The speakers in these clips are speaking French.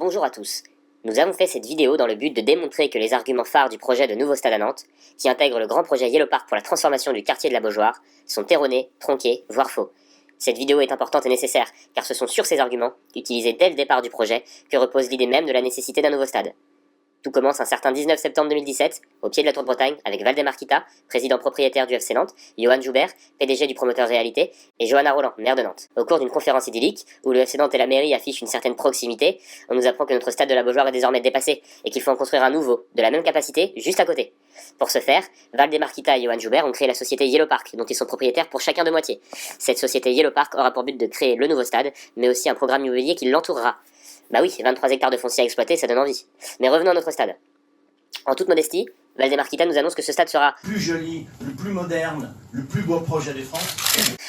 Bonjour à tous. Nous avons fait cette vidéo dans le but de démontrer que les arguments phares du projet de nouveau stade à Nantes, qui intègre le grand projet Yellow Park pour la transformation du quartier de la Beaujoire, sont erronés, tronqués, voire faux. Cette vidéo est importante et nécessaire, car ce sont sur ces arguments, utilisés dès le départ du projet, que repose l'idée même de la nécessité d'un nouveau stade. Tout commence un certain 19 septembre 2017, au pied de la Tour de Bretagne, avec Valdemar Kita, président propriétaire du FC Nantes, Johan Joubert, PDG du promoteur Réalité, et Johanna Roland, maire de Nantes. Au cours d'une conférence idyllique, où le FC Nantes et la mairie affichent une certaine proximité, on nous apprend que notre stade de la Beaujoire est désormais dépassé, et qu'il faut en construire un nouveau, de la même capacité, juste à côté. Pour ce faire, Valdemar Kita et Johan Joubert ont créé la société Yellow Park, dont ils sont propriétaires pour chacun de moitié. Cette société Yellow Park aura pour but de créer le nouveau stade, mais aussi un programme immobilier qui l'entourera. Bah oui, 23 hectares de foncier à exploiter, ça donne envie. Mais revenons à notre stade. En toute modestie, Valdemar Kita nous annonce que ce stade sera le plus joli, le plus moderne, le plus beau projet de France.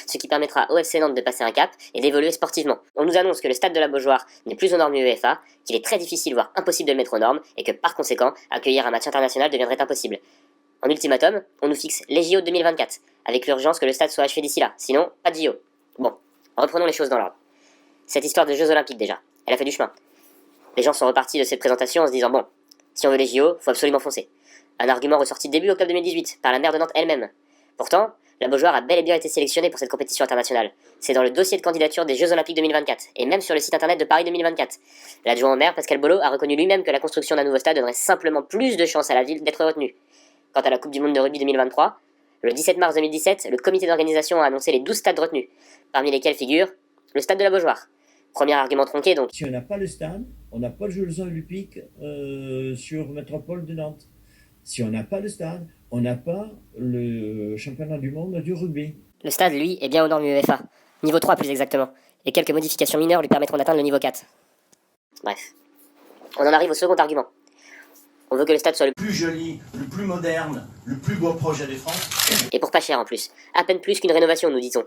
Ce qui permettra au FC Nantes de passer un cap et d'évoluer sportivement. On nous annonce que le stade de la Beaujoire n'est plus aux normes UEFA, qu'il est très difficile voire impossible de le mettre aux normes et que par conséquent, accueillir un match international deviendrait impossible. En ultimatum, on nous fixe les JO de 2024, avec l'urgence que le stade soit achevé d'ici là, sinon pas de JO. Bon, reprenons les choses dans l'ordre. Cette histoire de Jeux Olympiques déjà, elle a fait du chemin. Les gens sont repartis de cette présentation en se disant bon, si on veut les JO, faut absolument foncer. Un argument ressorti début octobre 2018 par la maire de Nantes elle-même. Pourtant, la Beaujoire a bel et bien été sélectionnée pour cette compétition internationale. C'est dans le dossier de candidature des Jeux Olympiques 2024, et même sur le site internet de Paris 2024. L'adjoint au maire, Pascal Bolo, a reconnu lui-même que la construction d'un nouveau stade donnerait simplement plus de chances à la ville d'être retenue. Quant à la Coupe du Monde de rugby 2023, le 17 mars 2017, le comité d'organisation a annoncé les 12 stades retenus, parmi lesquels figure le stade de la Beaujoire. Premier argument tronqué donc. Si on n'a pas le stade, on n'a pas le Jeux olympiques sur Métropole de Nantes. Si on n'a pas le stade, on n'a pas le championnat du monde du rugby. Le stade, lui, est bien aux normes UEFA. Niveau 3 plus exactement. Et quelques modifications mineures lui permettront d'atteindre le niveau 4. Bref. On en arrive au second argument. On veut que le stade soit le plus joli, le plus moderne, le plus beau projet de France. Et pour pas cher en plus. À peine plus qu'une rénovation, nous dit-on.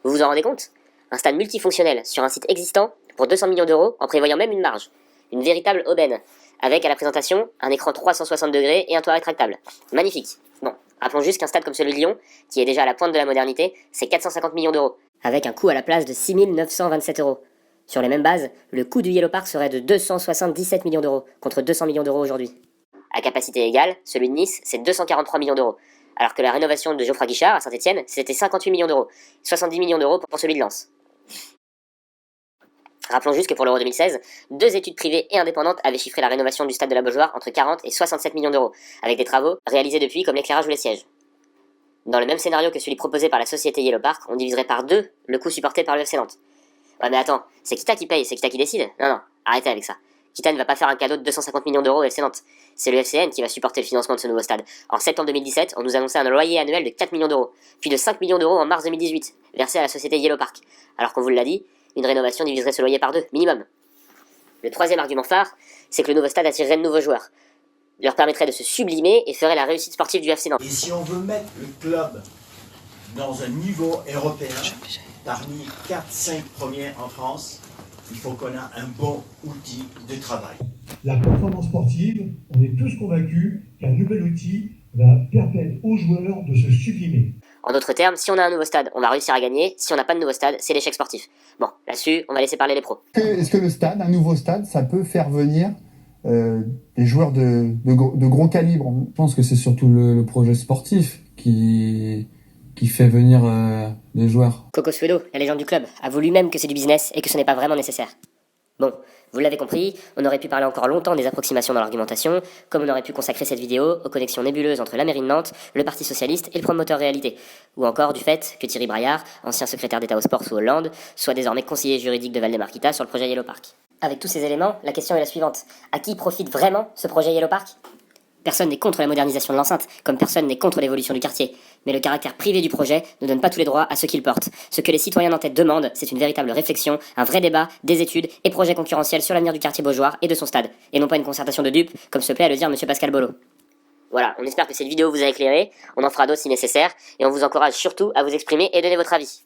Vous vous en rendez compte ? Un stade multifonctionnel sur un site existant pour 200 millions d'euros en prévoyant même une marge. Une véritable aubaine. Avec à la présentation un écran 360 degrés et un toit rétractable. Magnifique. Bon, rappelons juste qu'un stade comme celui de Lyon, qui est déjà à la pointe de la modernité, c'est 450 millions d'euros. Avec un coût à la place de 6 927 euros. Sur les mêmes bases, le coût du Yellow Park serait de 277 millions d'euros, contre 200 millions d'euros aujourd'hui. À capacité égale, celui de Nice, c'est 243 millions d'euros. Alors que la rénovation de Geoffroy Guichard à Saint-Etienne, c'était 58 millions d'euros. 70 millions d'euros pour celui de Lens. Rappelons juste que pour l'Euro 2016, 2 études privées et indépendantes avaient chiffré la rénovation du stade de la Beaujoire entre 40 et 67 millions d'euros, avec des travaux réalisés depuis comme l'éclairage ou les sièges. Dans le même scénario que celui proposé par la société Yellow Park, on diviserait par 2 le coût supporté par le FC Nantes. Ouais mais attends, c'est Kita qui paye, c'est Kita qui décide. Non, arrêtez avec ça. Kita ne va pas faire un cadeau de 250 millions d'euros au FC Nantes. C'est le FCN qui va supporter le financement de ce nouveau stade. En septembre 2017, on nous annonçait un loyer annuel de 4 millions d'euros, puis de 5 millions d'euros en mars 2018, versé à la société Yellow Park. Alors qu'on vous l'a dit, une rénovation diviserait ce loyer par 2, minimum. Le troisième argument phare, c'est que le nouveau stade attirerait de nouveaux joueurs, leur permettrait de se sublimer et ferait la réussite sportive du FC Nantes. Et si on veut mettre le club dans un niveau européen, parmi 4-5 premiers en France, il faut qu'on ait un bon outil de travail. La performance sportive, on est tous convaincus qu'un nouvel outil va permettre aux joueurs de se sublimer. En d'autres termes, si on a un nouveau stade, on va réussir à gagner. Si on n'a pas de nouveau stade, c'est l'échec sportif. Bon, là-dessus, on va laisser parler les pros. Est-ce que le stade, un nouveau stade, ça peut faire venir des joueurs de gros calibre? Je pense que c'est surtout le projet sportif qui fait venir les joueurs. Coco Suedo, la légende du club, avoue lui-même que c'est du business et que ce n'est pas vraiment nécessaire. Bon, vous l'avez compris, on aurait pu parler encore longtemps des approximations dans l'argumentation, comme on aurait pu consacrer cette vidéo aux connexions nébuleuses entre la mairie de Nantes, le Parti Socialiste et le promoteur Réalité, ou encore du fait que Thierry Braillard, ancien secrétaire d'État au sport sous Hollande, soit désormais conseiller juridique de Valdemar Kita sur le projet Yellow Park. Avec tous ces éléments, la question est la suivante. À qui profite vraiment ce projet Yellow Park ? Personne n'est contre la modernisation de l'enceinte, comme personne n'est contre l'évolution du quartier. Mais le caractère privé du projet ne donne pas tous les droits à ceux qui le portent. Ce que les citoyens nantais demandent, c'est une véritable réflexion, un vrai débat, des études et projets concurrentiels sur l'avenir du quartier Beaujoire et de son stade, et non pas une concertation de dupes, comme se plaît à le dire monsieur Pascal Bolo. Voilà, on espère que cette vidéo vous a éclairé, on en fera d'autres si nécessaire, et on vous encourage surtout à vous exprimer et donner votre avis.